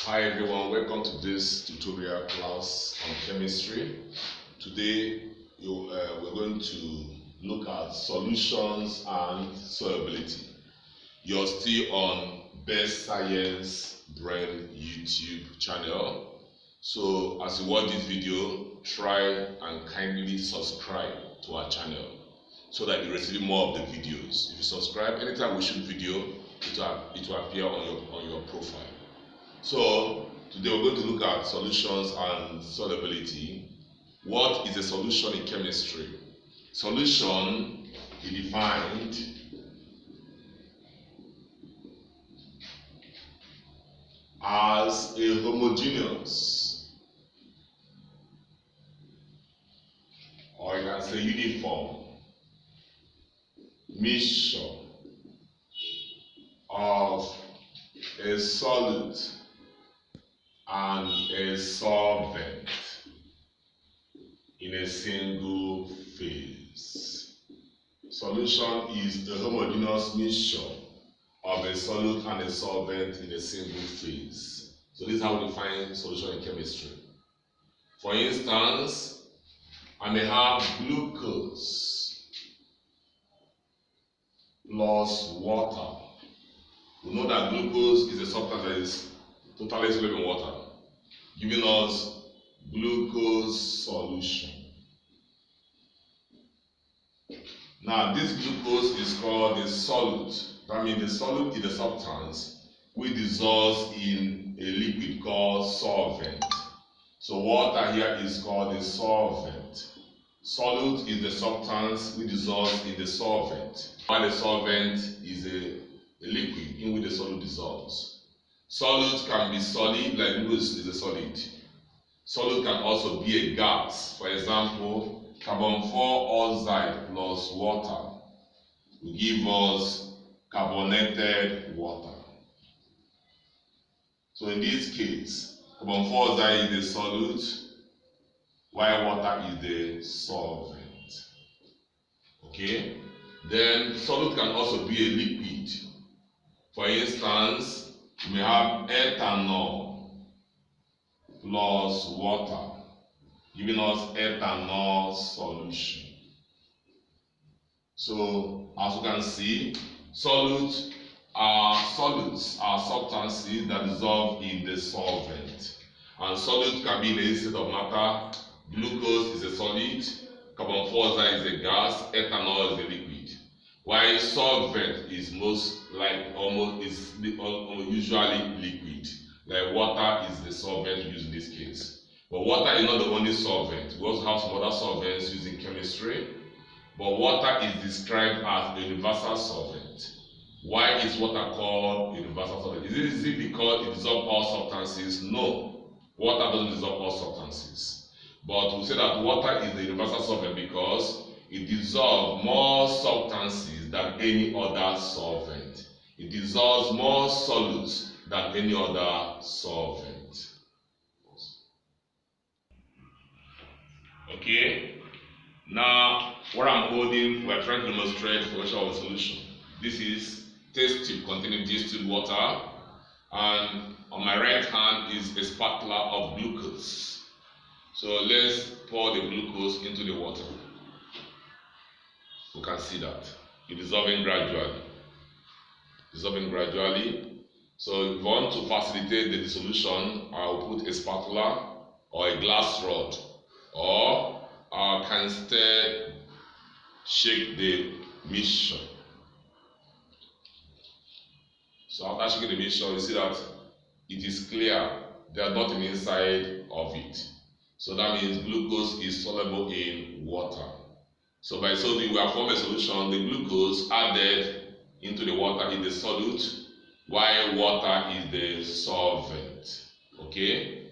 Hi everyone, welcome to this tutorial class on chemistry. Today we're going to look at solutions and solubility. You're still on Best Science Brain YouTube channel. So as you watch this video, try and kindly subscribe to our channel so that you receive more of the videos. If you subscribe, anytime we shoot video, it will appear on your profile. So today we're going to look at solutions and solubility. What is a solution in chemistry? Solution is defined as a homogeneous, or you can say uniform, mixture of a solid and a solvent in a single phase. Solution is a homogeneous mixture of a solute and a solvent in a single phase. So this is how we define solution in chemistry. For instance, I may have glucose plus water. We know that glucose is a substance that is totally soluble in water, giving us glucose solution. Now this glucose is called a solute. That means the solute is a substance which dissolves in a liquid called solvent. So water here is called a solvent. Solute is the substance which dissolves in the solvent, while the solvent is a liquid in which the solute dissolves. Solute can be solid, like glucose is a solid. Solute can also be a gas. For example, carbon 4 oxide plus water will give us carbonated water. So in this case, carbon 4 oxide is the solute, while water is the solvent. Okay? Then solute can also be a liquid. For instance, we have ethanol plus water, giving us ethanol solution. So as you can see, solutes are substances that dissolve in the solvent. And solute can be in a state of matter. Glucose is a solid, carbon 4 oxide is a gas, ethanol is a liquid. While solvent is usually liquid. Like water is the solvent used in this case. But water is not the only solvent. We also have some other solvents used in chemistry. But water is described as a universal solvent. Why is water called a universal solvent? Is it because it dissolves all substances? No. Water doesn't dissolve all substances. But we say that water is a universal solvent because it dissolves more substances than any other solvent. It dissolves more solutes than any other solvent. Okay? Now, what I'm holding, we're trying to demonstrate the formation of a solution. This is test tube containing distilled water, and on my right hand is a spatula of glucose. So let's pour the glucose into the water. You can see that it's dissolving gradually. So if you want to facilitate the dissolution, I'll put a spatula or a glass rod, or I can instead shake the mixture. So after shaking the mixture, you see that it is clear. There's nothing inside of it. So that means glucose is soluble in water. So by so doing, we have formed a solution. The glucose added into the water is the solute, while water is the solvent. Okay?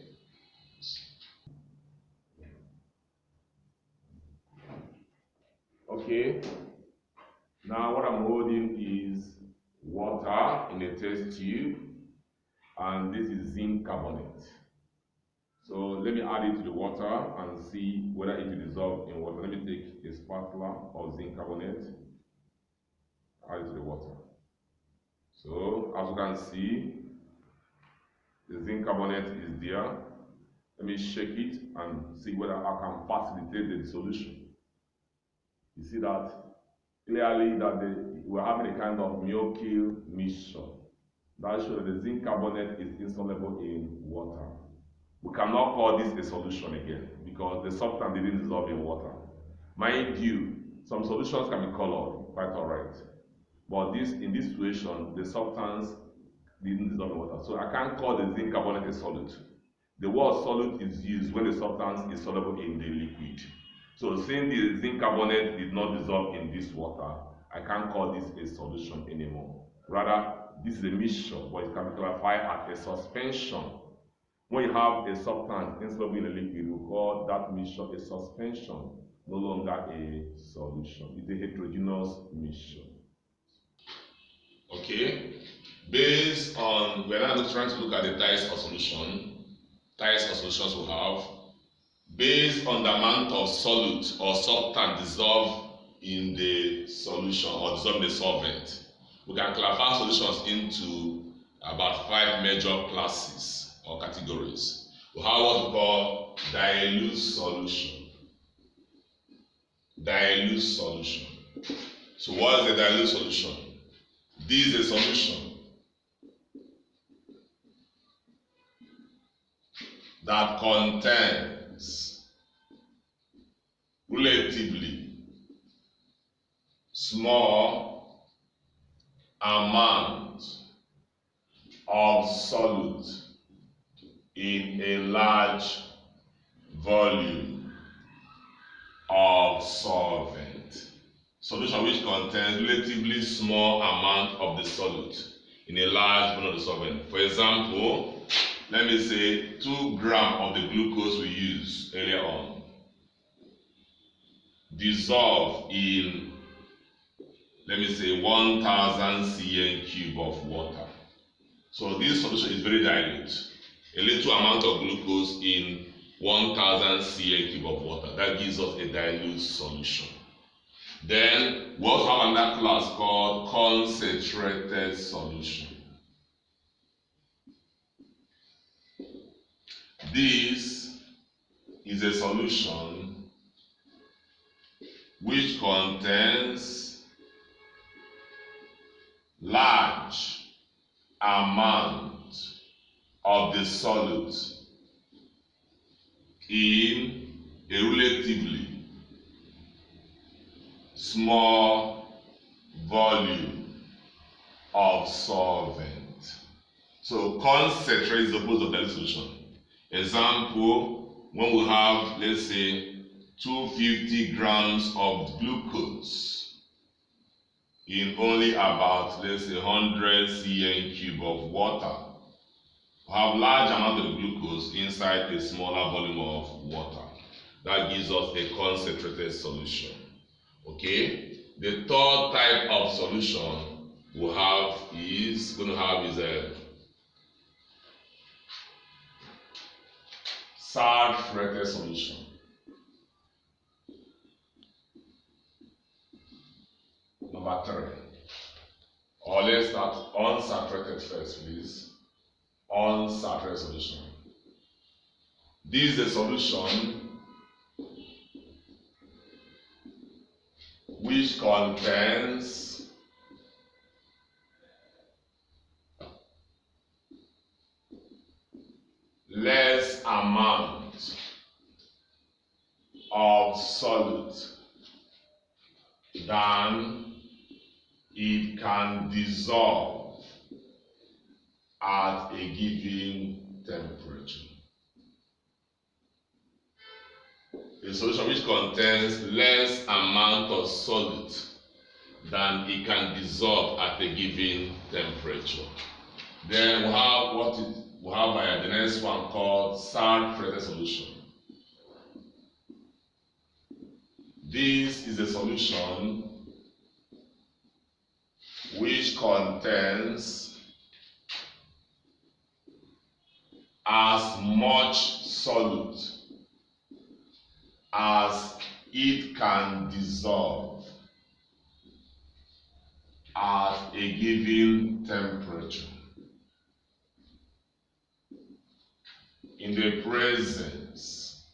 Okay. Now what I'm holding is water in a test tube, and this is zinc carbonate. So let me add it to the water and see whether it will dissolve in water. Let me take a spatula of zinc carbonate, add it to the water. So as you can see, the zinc carbonate is there. Let me shake it and see whether I can facilitate the dissolution. You see that clearly that we're having a kind of milky mixture. That shows that the zinc carbonate is insoluble in water. We cannot call this a solution again because the substance didn't dissolve in water. Mind you, some solutions can be colored, quite alright. But in this situation, the substance didn't dissolve in water. So I can't call the zinc carbonate a solute. The word solute is used when the substance is soluble in the liquid. So since the zinc carbonate did not dissolve in this water, I can't call this a solution anymore. Rather, this is a mixture, but it can be classified as a suspension. When you have a substance insoluble in a liquid, we call that mixture a suspension, no longer a solution. It's a heterogeneous mixture. Okay. Based on, we're now trying to look at the types of solutions we have. Based on the amount of solute or substance dissolved in the solution or dissolved in the solvent, we can classify solutions into about 5 major classes or categories. We have what we call dilute solution. Dilute solution. So what is the dilute solution? This is a solution that contains relatively small amount of solute in a large volume of solvent. Solution which contains relatively small amount of the solute in a large volume of the solvent. For example, let me say 2 grams of the glucose we used earlier on dissolve in, let me say, 1000 cm cube of water. So this solution is very dilute. A little amount of glucose in 1000 cm cube of water. That gives us a dilute solution. Then we also have another class called concentrated solution. This is a solution which contains large amount of the solute in a relatively small volume of solvent. So concentrate is the opposite of dilute solution. Example, when we have, let's say, 250 grams of glucose in only about, let's say, 100 cm cube of water, we have large amount of glucose inside a smaller volume of water. That gives us a concentrated solution. Okay, the third type of solution we have is a saturated solution. Number 3. Or let's start unsaturated first, please. Unsaturated solution. This is a solution which contains less amount of solute than it can dissolve at a given temperature. A solution which contains less amount of solute than it can dissolve at a given temperature. Then we have the next one called saturated solution. This is a solution which contains as much solute as it can dissolve at a given temperature. in the presence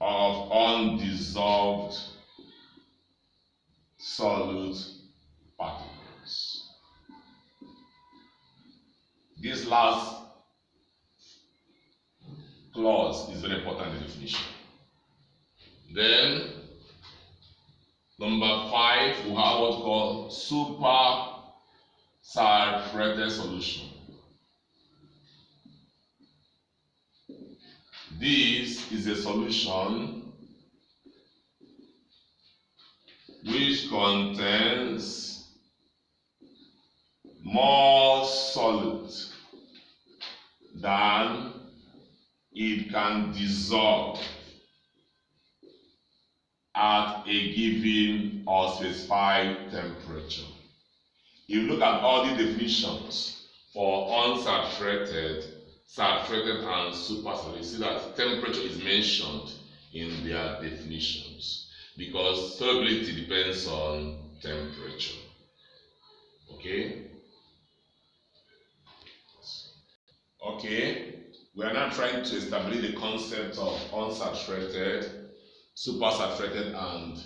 of undissolved solute particles. This last clause is very important in the definition. Then, number 5, we have what's called super saturated solution. This is a solution which contains more solute than it can dissolve at a given or specified temperature. If you look at all the definitions for unsaturated, saturated, and supersaturated, you see that temperature is mentioned in their definitions because solubility depends on temperature. Okay? Okay, we are now trying to establish the concept of unsaturated, supersaturated, and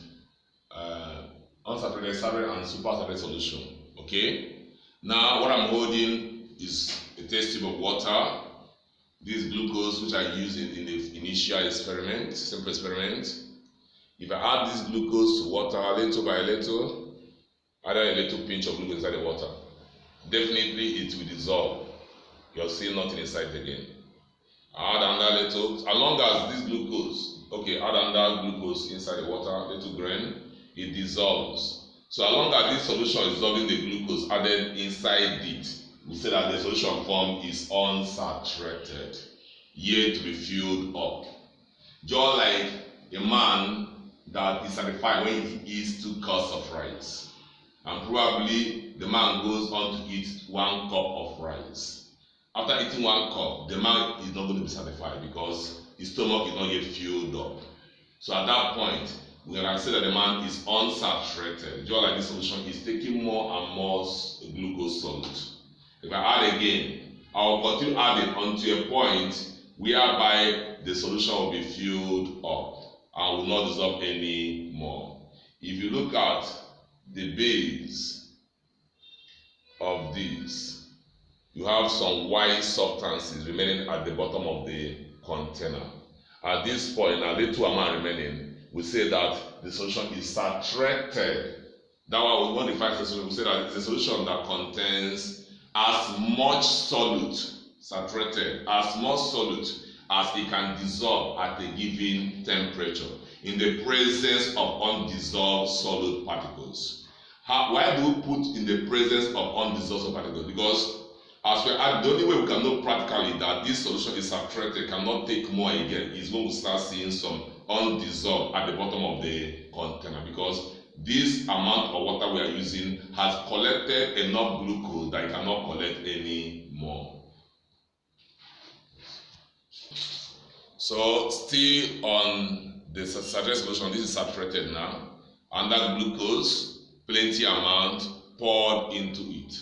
unsaturated, saturated, and supersaturated solution. Okay, now what I'm holding is a test tube of water. This is glucose, which I used in the initial experiment, simple experiment. If I add this glucose to water little by little, add a little pinch of glucose inside the water, definitely it will dissolve. You'll see nothing inside again. Add another little, as long as this glucose, okay, add another glucose inside the water, little grain, it dissolves. So as long as this solution is dissolving the glucose added inside it, we say that the solution form is unsaturated, yet to be filled up. Just like a man that is satisfied when he eats 2 cups of rice, and probably the man goes on to eat 1 cup of rice. After eating 1 cup, the man is not going to be satisfied because his stomach is not yet filled up. So at that point, we can say that the man is unsaturated. Just like this solution is taking more and more glucose solute. If I add again, I will continue adding until a point whereby the solution will be filled up and will not dissolve any more. If you look at the base of this, you have some white substances remaining at the bottom of the container. At this point, a little amount remaining, we say that the solution is saturated. That's why we want to define the solution. We say that it's a solution that contains as much solute, saturated, as much solute as it can dissolve at a given temperature in the presence of undissolved solute particles. Why do we put in the presence of undissolved solute particles? Because as we add, the only way we can know practically that this solution is saturated, cannot take more again, is when we start seeing some undissolved at the bottom of the container, because this amount of water we are using has collected enough glucose that it cannot collect any more. So still on the saturated solution, this is saturated now, and that glucose, plenty amount poured into it.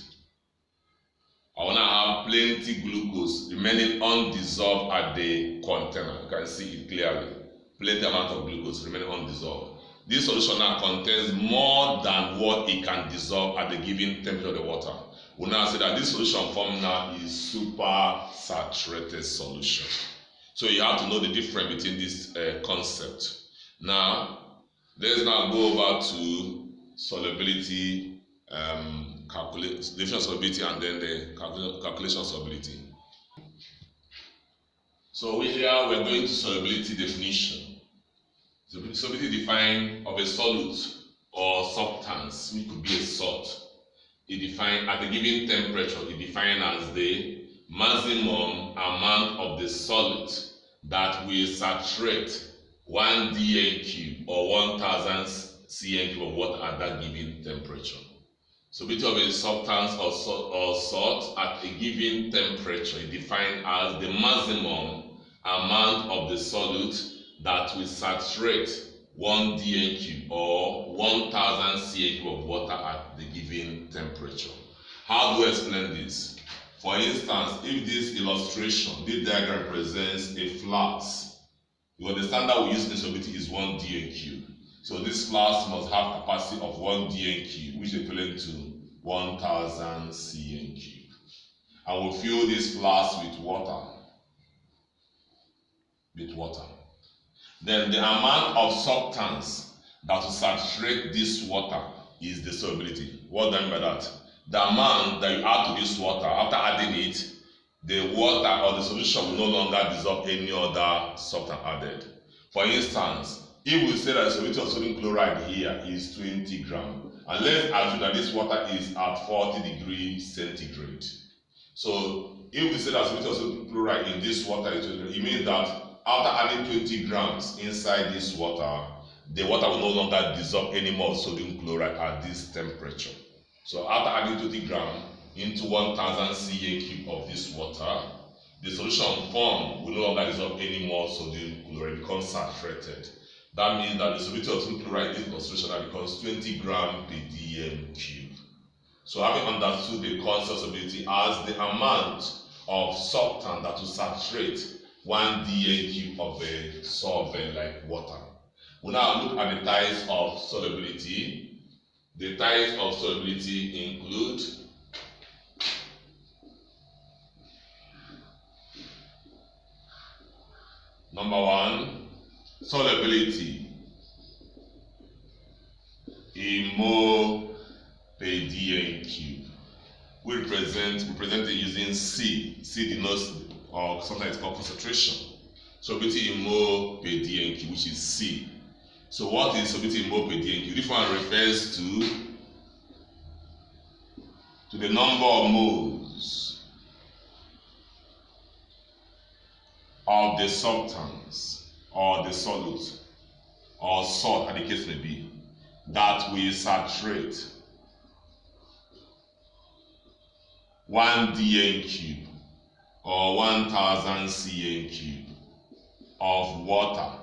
I want to have plenty glucose remaining undissolved at the container. You can see it clearly. Plenty amount of glucose remaining undissolved. This solution now contains more than what it can dissolve at the given temperature of the water. We now say that this solution form now is super saturated solution. So you have to know the difference between this concept. Now, let's now go over to solubility, definition of solubility, and then the calculation of solubility. So we're going to solubility definition. Solubility defined of a solute or substance, which could be a salt. It defined at a given temperature, it defined as the maximum amount of the solute that will saturate 1 dN cube or 1000 cN cube of water at that given temperature. Solubility of a substance or salt at a given temperature is defined as the maximum amount of the solute that will saturate 1 dN cube or 1000 cN cube of water at the given temperature. How do we explain this? For instance, if this illustration, this diagram represents a flask, you understand that we use solubility is 1 dn cube. So this flask must have capacity of 1 dn cube, which is equivalent to 1000 cn cube. And we'll fill this flask with water. Then the amount of substance that will saturate this water is the solubility. What do I mean by that? The amount that you add to this water, after adding it, the water or the solution will no longer dissolve any other substance added. For instance, if we say that the solubility of sodium chloride here is 20 grams, and let's assume that this water is at 40 degrees centigrade. So if we say that solubility of sodium chloride in this water is 20 grams, it means that after adding 20 grams inside this water, the water will no longer dissolve any more sodium chloride at this temperature. So after adding 20 grams into 1000 cA cube of this water, the solution formed will no longer dissolve any more sodium chloride, it becomes saturated. That means that the solubility of sodium chloride in this concentration that becomes 20 grams per dm cube. So having understood the concept of solubility as the amount of substance that will saturate 1 dn cube of a solvent like water. We now look at the types of solubility. The types of solubility include number 1, solubility in mole per dn cube. We present it using C. C denotes, or sometimes it's called concentration. Solubility in mole per dn cube, which is C. So what is solubility in mole per dn cube? This one refers to the number of moles of the substance or the solute or salt, as the case may be, that will saturate 1 dn cube or 1000 cn cube of water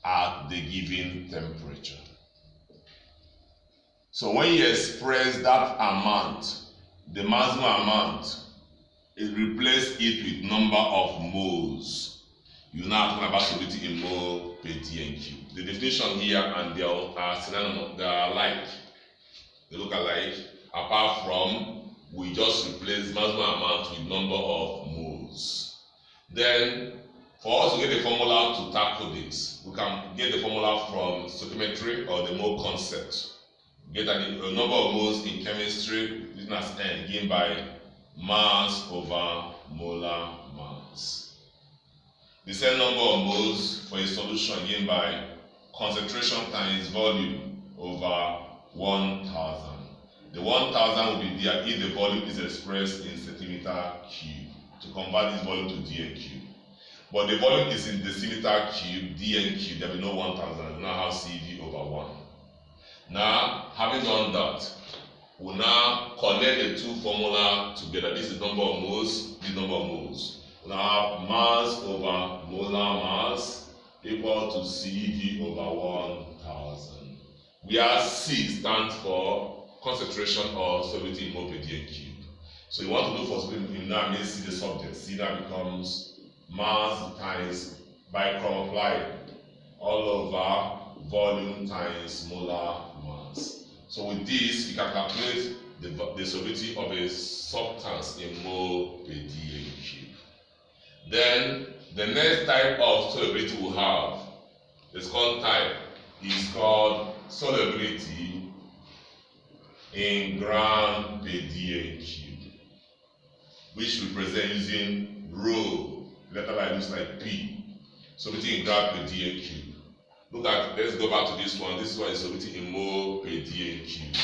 at the given temperature. So when you express that amount, the maximum amount, it replace it with number of moles. You now talk about solubility in mole per dn cube. The definition here and they are synonymous, they are alike. They look alike, apart from we just replace maximum amount with number of moles. Then for us to get the formula to tackle this, we can get the formula from stoichiometry or the mole concept. Get a number of moles in chemistry written as N, given by mass over molar mass. The same number of moles for a solution given by concentration times volume over 1000. The 1000 will be there if the volume is expressed in centimeter cube to convert this volume to dn cube. But the volume is in decimeter cube, dn cube, there will be no 1000, we now have CV over 1. Now, having done that, we now connect the two formula together. This is number of moles, this number of moles. We now have mass over molar mass equal to CV over 1000. Where C stands for concentration or solubility in mole per dn cube. So you want to look for solubility, you now may see the subject. C now becomes mass times multiply all over volume times molar mass. So with this, you can calculate the solubility of a substance in mole per dn cube. Then the next type of solubility we have, the second type, is called solubility in gram per dn cube, which we present using rho, letter like this, like P. Solubility in gram per dn cube. Look at, let's go back to this one. This one is solubility in mole per dn cube.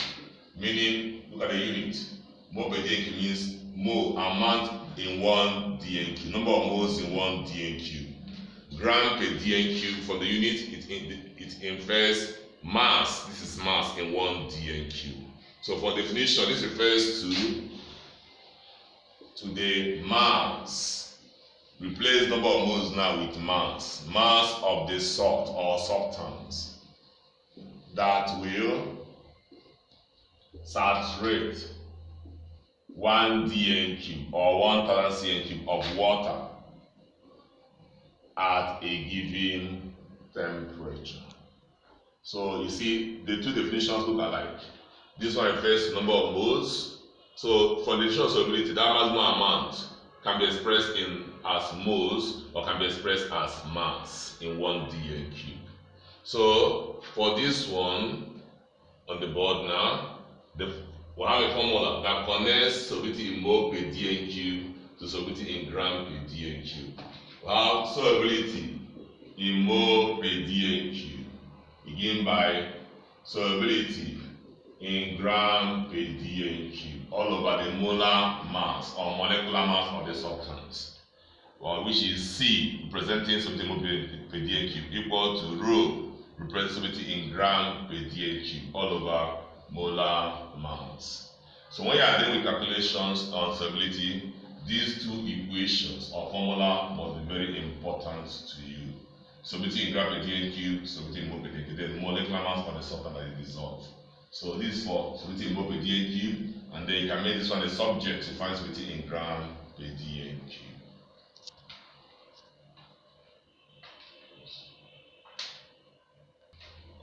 Meaning, look at the unit. Mole per dn cube means mole, amount in 1 dn cube. Number of moles in 1 dn cube. Gram per dn cube, for the unit, it infers mass. This is mass in 1 dn cube. So for definition, this refers to the mass. Replace number of moles now with mass. Mass of the salt or substance that will saturate 1 dn cube or 1000 cn cube of water at a given temperature. So you see the two definitions look alike. This one refers to number of moles. So for the definition of solubility, that maximum amount can be expressed in as moles or can be expressed as mass in 1 dn cube. So for this one on the board now, we have a formula that connects solubility in mole per dn cube to solubility in gram per dn cube. We have solubility in mole per dn cube. Begin by solubility in gram per dn cube all over the molar mass or molecular mass of the substance, which is C representing solubility per dn cube equal to rho representing solubility in gram per dn cube all over molar mass. So when you are doing calculations on solubility, these two equations or formula must be very important to you. Solubility in gram per dn cube, solubility in mole per dn cube, then molecular mass of the substance that is dissolved. So this is for solubility in mole per dn cube, and then you can make this one a subject to find solubility in gram per dn cube.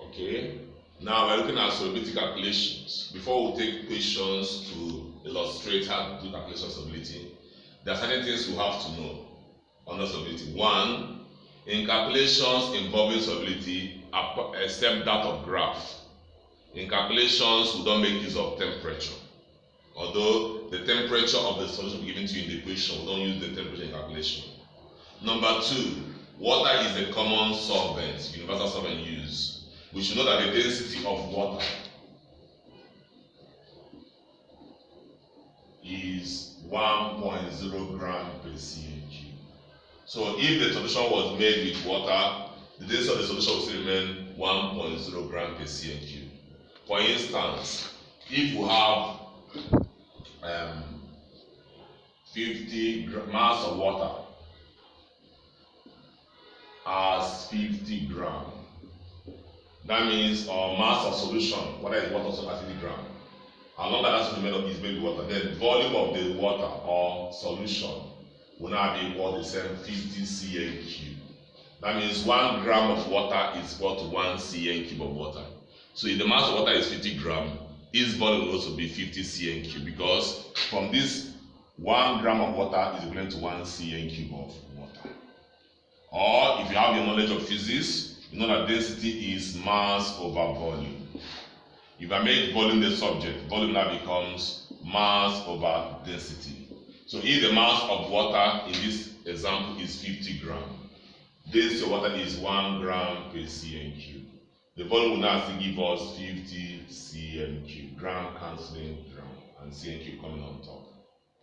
Okay, now we're looking at solubility calculations. Before we take questions to illustrate how to do calculation of solubility, there are certain things we have to know under solubility. One, in calculations involving solubility, except that of graph, in calculations we don't make use of temperature. Although the temperature of the solution given to you in the equation, we don't use the temperature in calculation. Number two, water is a common solvent, universal solvent used. We should know that the density of water is 1.0 gram per cm cube. So if the solution was made with water, the density of the solution will still remain 1.0 gram per cm cube. For instance, if you have 50 mass of water as 50 gram, that means our mass of solution, whether it's water or 50 gram, along that solution is made with water, then volume of the water or solution will now be equal to the same 50 cm cube. That means 1 gram of water is equal to 1 cm cube of water. So if the mass of water is 50 gram, its volume will also be 50 cm cube, because from this 1 gram of water is equivalent to 1 cm cube of water. Or if you have your knowledge of physics, you know that density is mass over volume. If I make volume the subject, volume now becomes mass over density. So if the mass of water in this example is 50 gram, density of water is 1 gram per cm cube. The volume will now still give us 50 cm cube. Gram cancelling gram and cm cube coming on top.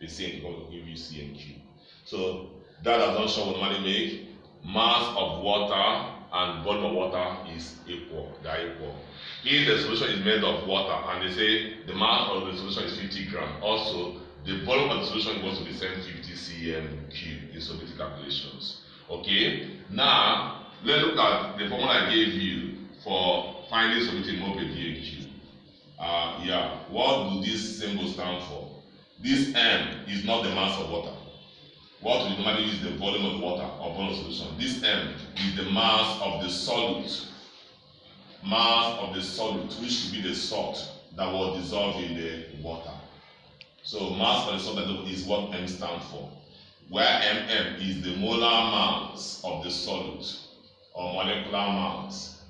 The cm cube will give you cm cube. So that assumption will normally make mass of water and volume of water is equal. They are equal. If the solution is made of water and they say the mass of the solution is 50 gram, also the volume of the solution goes to the same 50 cm cube in solubility calculations. Okay, now let's look at the formula I gave you for finding solubility in mole per dn cube. What do these symbols stand for? This M is not the mass of water. What we normally use the volume of water or volume of solution. This M is the mass of the solute. Mass of the solute, which should be the salt that was dissolved in the water. So mass of the salt is what M stands for. Where MM is the molar mass of the solute or molecular mass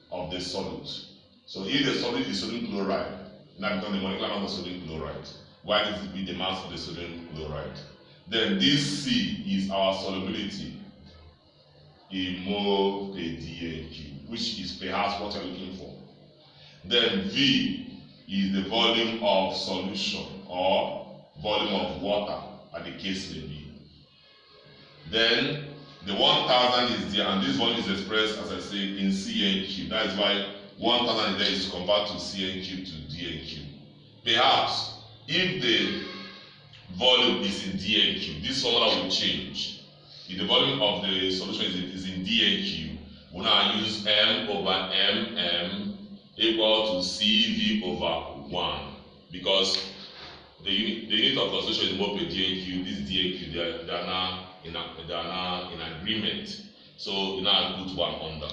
of the solute. So if the solute is sodium chloride, now become the molecular mass of sodium chloride. Why does it be the mass of the sodium chloride? Then this C is our solubility in mole per dn cube, which is perhaps what you're looking for. Then V is the volume of solution or volume of water, as the case may be. Then the 1000 is there, and this volume is expressed, as I say, in cm cube. That is why 1000 is there is to convert to cm cube to dn cube. Perhaps if the volume is in dn cube, this formula will change. If the volume of the solution is in dn cube, we'll now use m over mm equal to cv over 1, because the unit of concentration is mole per dnq. This dnq, they are now in agreement. So you now put 1 under.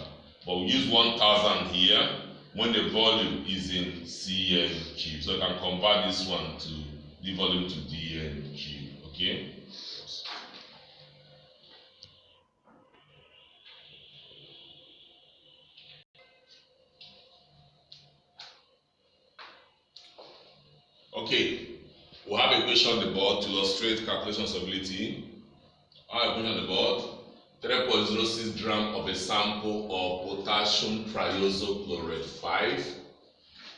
But we use 1000 here when the volume is in cn cube. So you can convert this one to the volume to dn cube. Okay. Okay, we have a question on the board to illustrate calculation solubility. I have a question on the board. 3.06 gram of a sample of potassium triazochloride 5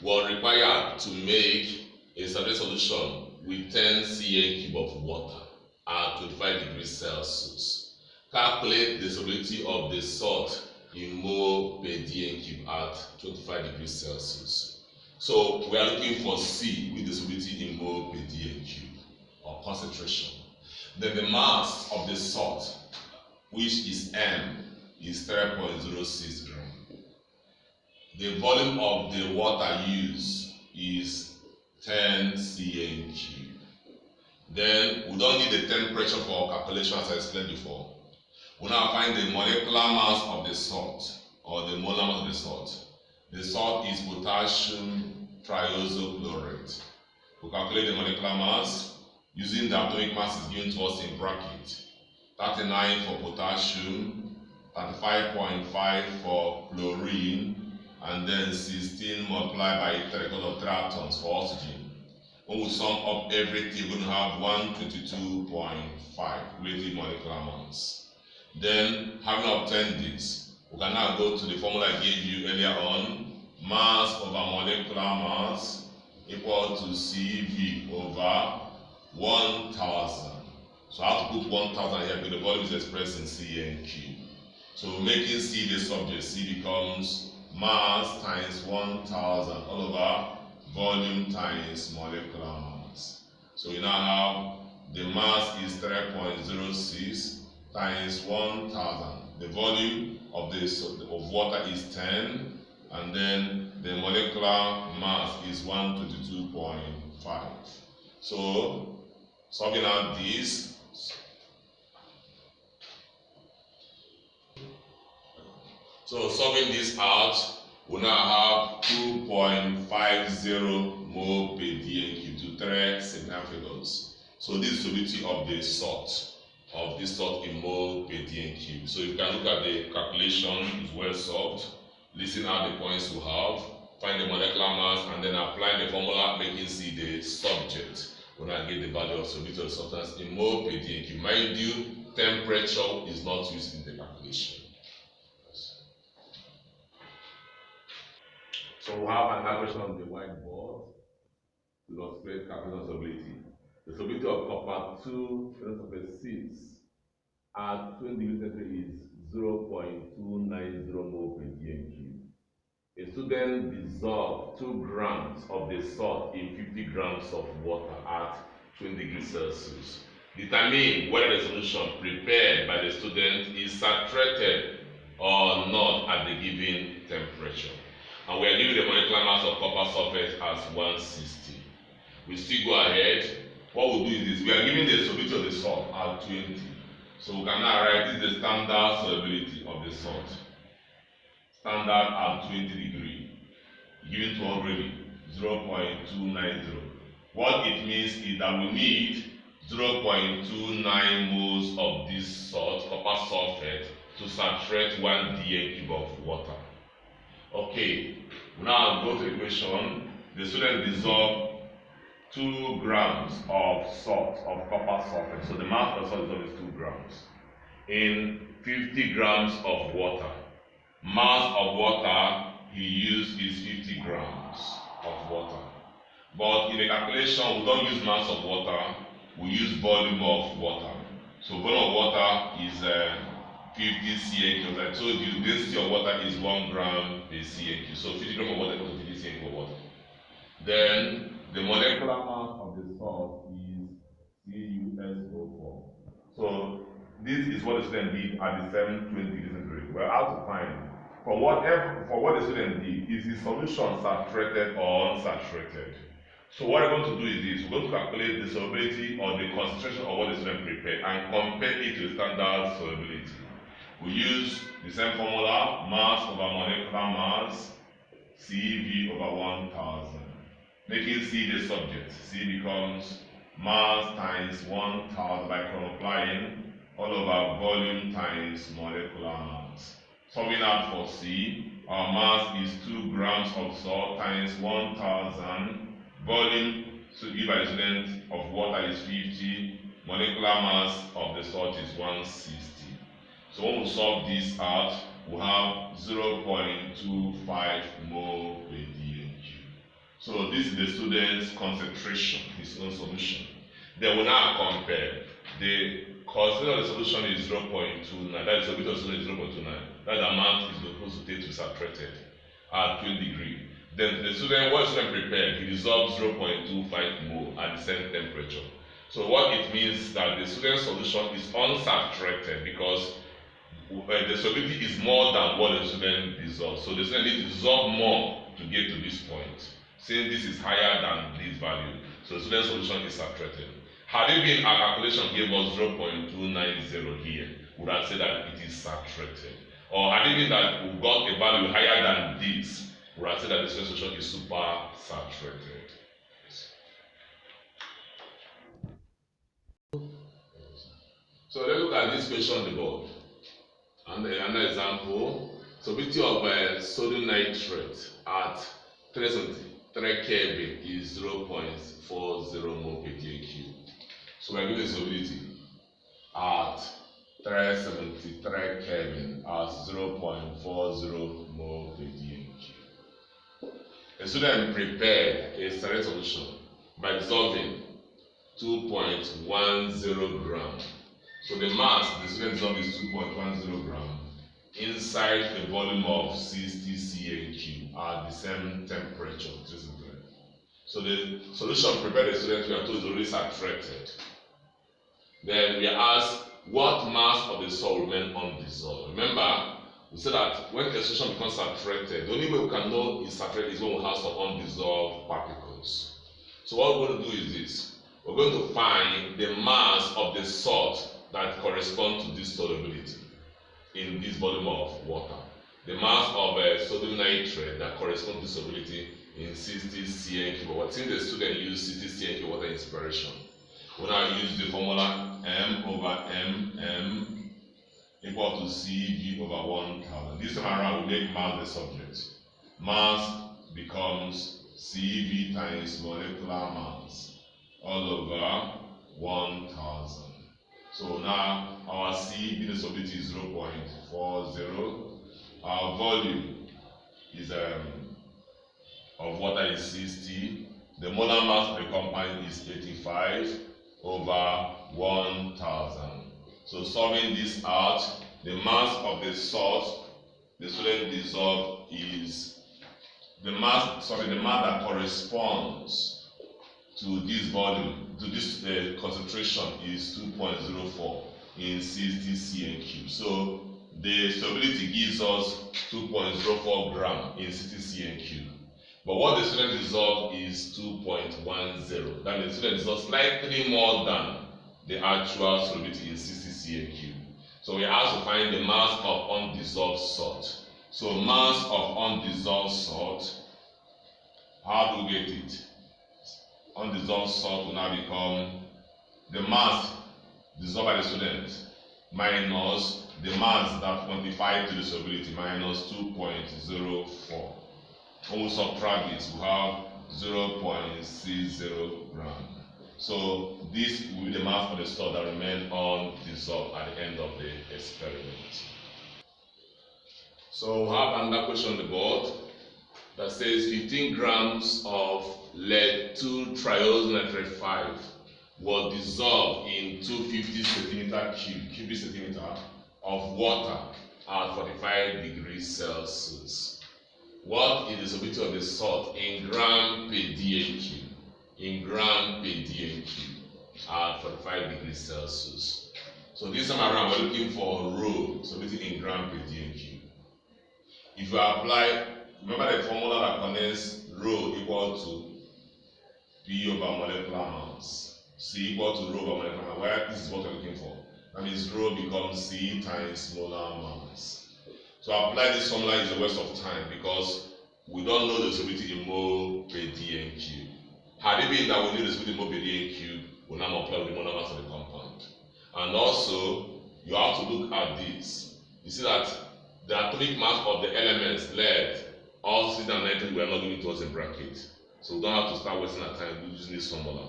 were required to make a saturated solution with 10 cn cube of water at 25 degrees Celsius. Calculate the solubility of the salt in mole per dn cube at 25 degrees Celsius. So we are looking for C with the solubility in mole per dn cube or concentration. Then the mass of the salt, which is M, is 3.06 gram. The volume of the water used is 10 cn cube. Then we don't need the temperature for calculation as I explained before. We now find the molecular mass of the salt or the molar mass of the salt. The salt is potassium triazochloride. We calculate the molecular mass using the atomic masses given to us in bracket. 39 for potassium, 35.5 for chlorine, and then 16 multiplied by 3 because of 3 atoms for oxygen. When we sum up everything, we're going to have 122.5 relative molecular mass. Then, having obtained this, we can now go to the formula I gave you earlier on. Mass over molecular mass equal to CV over 1000. So I have to put 1000 here because the volume is expressed in cn cube. So making C the subject, C becomes mass times 1000 all over volume times molecular mass. So you now have the mass is 3.06 times 1000. The volume of water is 10, and then the molecular mass is 122.5. So solving out this, solving this out, we now have 2.50 mole per dn cube to 3 significant figures. So this is the solubility of the salt, in mole per dn cube. So you can look at the calculation, it's well solved. Listen out the points we have, find the molecular mass, and then apply the formula, making C the subject. When I get the value of solubility of substance in mole per dn cube. Mind you, temperature is not used in the calculation. So we have another question on the whiteboard to illustrate calculation solubility. The solubility of copper 2 at 20 degrees centigrade is 0.290 mole per dn cube. A student dissolved 2 grams of the salt in 50 grams of water at 20 degrees Celsius. Determine whether the solution prepared by the student is saturated or not at the given temperature. And we are given the molecular mass of copper sulfate as 160. We still go ahead. What we'll do is this: we are given the solubility of the salt at 20. So we can now write this is the standard solubility of the salt. Standard at 20 degree, given to already 0.290. What it means is that we need 0.29 moles of this salt, copper sulfate, to saturate 1 dn cube of water. Okay, now go to the equation. The student dissolved 2 grams of salt, of copper sulfate. So the mass of salt is 2 grams in 50 grams of water. Mass of water he used is 50 grams of water. But in the calculation, we don't use mass of water, we use volume of water. So volume of water is 50 cn cube. As I told you, density of water is 1 gram per cn cube. So 50 grams of water equals to 50 cn cube of water. Then the molecular mass of the salt is CuSO4. So this is what the student did at the 720 degrees centigrade. We're out to find for what the student did, is the solution saturated or unsaturated. So what we're going to do is this: we're going to calculate the solubility or the concentration of what the student prepared and compare it to the standard solubility. We use the same formula: mass over molecular mass, CV over 1000. Making C the subject. C becomes mass times 1000 by multiplying all over volume times molecular mass. Solving out for C, our mass is 2 grams of salt times 1000. Volume to give by the student of water is 50. Molecular mass of the salt is 160. So when we solve this out, we have 0.25 mole per dm³. So this is the student's concentration, his own solution. Then we now compare. The concentration of the solution is 0.29. That is the solution of the solution is 0.29. That amount is supposed to take to be saturated at 20 degrees. Then the student, what the student prepared, he dissolved 0.25 mole at the same temperature. So what it means that the student's solution is unsaturated because the solubility is more than what the student dissolves. So the student needs to dissolve more to get to this point. Since this is higher than this value, so the student's solution is saturated. Had it been our calculation gave us 0.290 here, we would have said that it is saturated. Or had it been that we got a value higher than this, we would have said that the student's solution is super saturated. So let's look at this question on the board. And another example, solubility of sodium nitrate at 373 Kelvin is 0.40 mole per dm³. So we are given the solubility at 373 Kelvin as 0.40 mole per dm³. The student prepared a sterile solution by dissolving 2.10 grams. So the mass the student dissolved is 2.10 grams inside a volume of 60 cm³ at the same temperature. So the solution prepared the student, we are told, is already saturated. Then we are asked what mass of the salt remain undissolved. Remember, we said that when a solution becomes saturated, the only way we can know it's saturated is when we have some undissolved particles. So what we're going to do is this: we're going to find the mass of the salt that corresponds to this solubility in this volume of water. The mass of sodium nitrate that corresponds to solubility in 60 cm³ water. Since the student used 60 cm³ water inspiration, we now use the formula m over m equal to cv over 1000. This time around we make mass the subject. Mass becomes cv times molecular mass all over 1000. So now our C being the solubility is 0.40. Our volume is of water is 60. The molar mass of the compound is 85 over 1000. So solving this out, the mass of the salt the student dissolved is the mass that corresponds to this volume, to this concentration is 2.04 in 60 cm³. So the solubility gives us 2.04 gram in 60 cm³. But what the student dissolved is 2.10. That means the student dissolved slightly more than the actual solubility in 60 cm³. So we have to find the mass of undissolved salt. So mass of undissolved salt, how do we get it? Undissolved salt will now become the mass dissolved by the student minus the mass that quantified to the solubility minus 2.04. When we subtract this, we have 0.60 gram. So this will be the mass of the salt that remain undissolved at the end of the experiment. So we have another question on the board that says 15 grams of lead 2-triose 5 was dissolved in 250 cubic centimeter of water at 45 degrees Celsius. What is the solubility of the salt in gram per dm³? In gram per dm³ at 45 degrees Celsius. So this time around we're looking for rho, solubility in gram per dm³. If you apply, remember the formula that connects rho equal to P over molecular mass. C equal to rho over molecular mass. Where this is what we're looking for. That means rho becomes C times molar mass. To apply this formula is a waste of time because we don't know the solubility in mole per dn cube. Had it been that we knew the solubility in mole per dn cube, we'll now multiply with the molar mass of the compound. And also, you have to look at this. You see that the atomic mass of the elements lead, oxygen and nitrogen were not given to us in bracket. So we don't have to start wasting our time using this formula.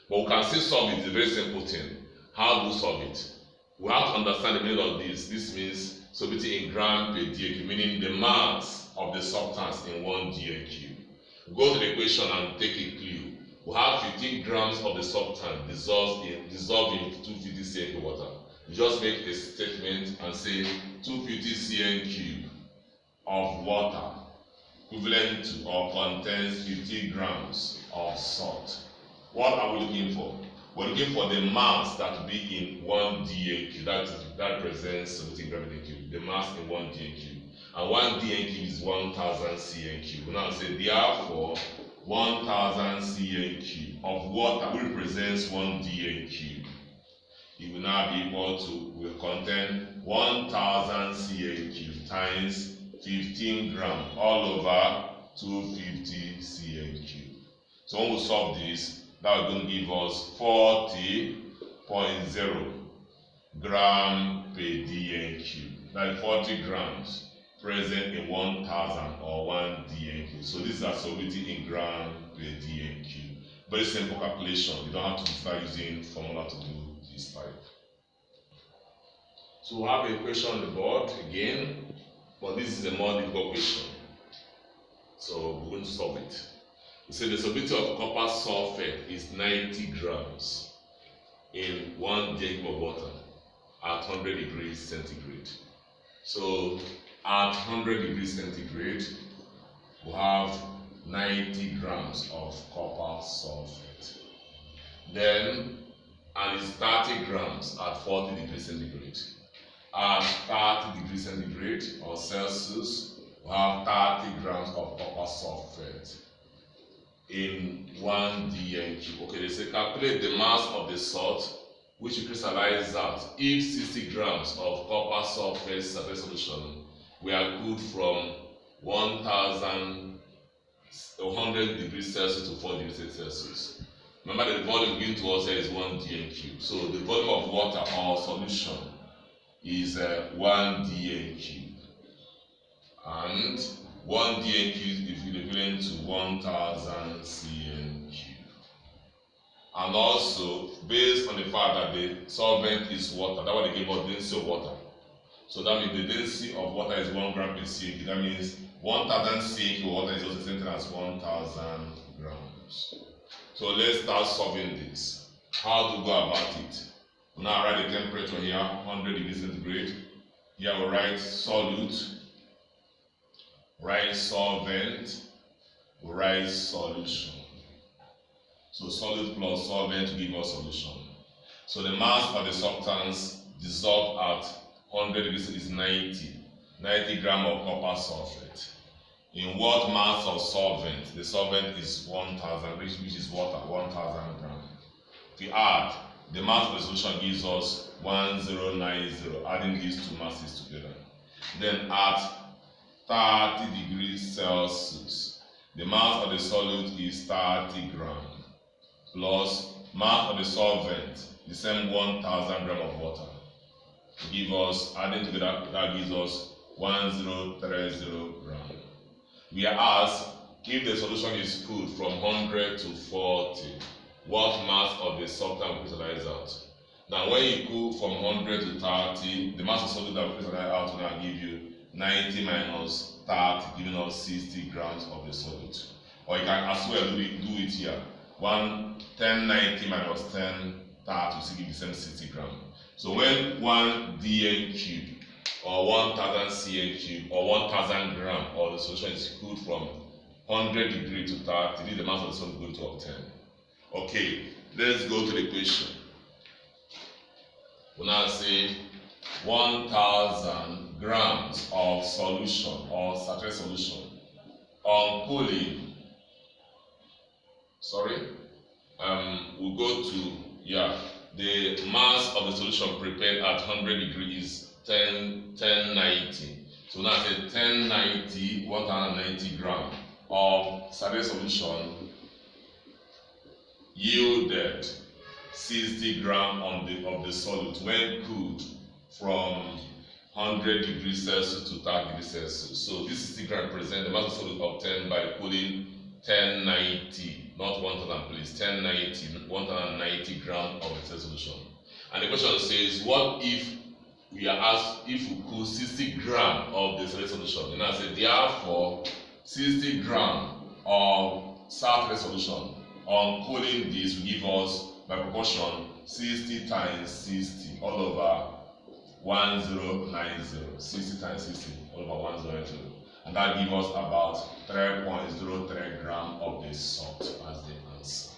But we can still solve it. It's a very simple thing. How do we solve it? We have to understand the meaning of this. This means solubility in gram per dn cube, meaning the mass of the substance in 1 dn cube. Go to the equation and take a clue. We have 15 grams of the substance dissolved in 250 cl water. You just make a statement and say 250 cl cube of water equivalent to or contains 50 grams of salt. What are we looking for? We're looking for the mass that will be in 1 dn cube. That represents 70 grams per cube. The mass in 1 dn cube. And 1 dn cube is 1000 cl cube. We now say therefore 1000 cl cube of water which represents 1 dn cube. It will now be equal to, will contain 1000 cl cube times 15 gram all over 250 cl cube. So when we solve this, that is going to give us 40.0 gram per dn cube. That is 40 grams present in 1000 or 1 dn cube. So this is our solubility in gram per dn cube. Very simple calculation. You don't have to start using formula to do this type. So we have a question on the board again, but this is a more difficult question. So we're going to solve it. We say the solubility of copper sulfate is 90 grams in 1 dn cube of water at 100 degrees centigrade. So at 100 degrees centigrade, we have 90 grams of copper sulfate. Then, and it's 30 grams at 40 degrees centigrade. At 30 degrees centigrade or Celsius, we have 30 grams of copper sulfate in 1 dn cube. Okay, they say calculate the mass of the salt which you crystallize out if 60 grams of copper sulfate surface solution were cooled from 100 degrees Celsius to 4 degrees Celsius. Remember the volume given to us here is 1 dn cube. So the volume of water or solution is 1 dn cube. And 1 dn cube is equivalent to 1000 cl cube. And also, based on the fact that the solvent is water, that's what they gave us, density of water. So that means the density of water is 1 gram per cl cube. That means 1000 cl cube water is also the same thing as 1000 grams. So let's start solving this. How to go about it? Now write the temperature here, 100 degrees centigrade. Here we write solute, write solvent, we write solution. So solute plus solvent to give us solution. So the mass of the substance dissolved at 100 degrees is 90 grams of copper sulfate. In what mass of solvent? The solvent is 1000, which is water, 1000 grams. If we add, the mass of the solution gives us 1090, adding these two masses together. Then at 30 degrees Celsius, the mass of the solute is 30 grams plus mass of the solvent, the same 1000 grams of water. Give us, adding together, that gives us 1030 grams. We are asked if the solution is cooled from 100 to 40, what mass of the substance will crystallize out? Now, when you cool from 100 to 30, the mass of solute that will crystallize out will now give you 90 minus 30, giving us 60 grams of the solute. Or you can as well do it here. 1090 minus 1030 will still give the same 60 grams. So when 1 dn cube or 1000 cl cube or 1000 grams of the solution is cooled from 100 degrees to 30, this is the mass of the solute going to obtain. Okay, let's go to the equation. We now say 1000 grams of solution or saturated solution on cooling. we'll go to, the mass of the solution prepared at 100 degrees 1090. So now I say 1090, 190 gram of saline solution yielded 60 gram of the solute when cooled from 100 degrees Celsius to 30 degrees Celsius. So this 60 gram represents the mass of solute obtained by cooling 1090, not 1000, please, 1090 gram of the solution. And the question says, what if we are asked if we cool 60 gram of the solution? And I said, therefore, 60 gram of salt solution on cooling this will give us, by proportion, 60 times 60 all over 1090. 60 times 60 all over 1090. And that gives us about 3.03 gram of the salt as the answer.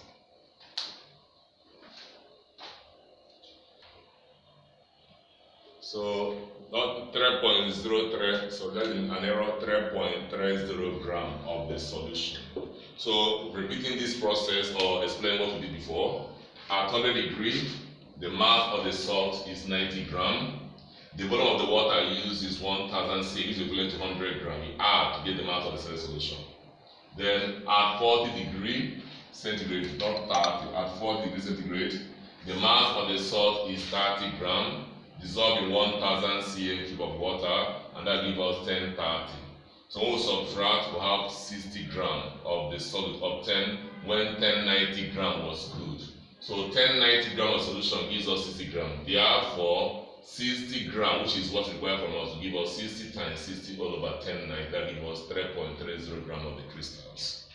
So not 3.03, so that's an error, 3.30 gram of the solution. So repeating this process or explain what we did before, at 100 degrees, the mass of the salt is 90 gram. The volume of the water used is 1000 C, which is equivalent to 100 gram. You add to get the mass of the solid solution. Then at 40 degrees centigrade, not 30, at 40 degrees centigrade, the mass of the salt is 30 gram, dissolved in 1000 cm cube of water, and that gives us 1030. So when we subtract, we have 60 gram of the solid obtained when 1090 gram was cooled. So 1090 gram of solution gives us 60 gram. Therefore, 60 gram, which is what's required from us, to give us 60 times 60 all over 1090, that gives us 3.30 gram of the crystals.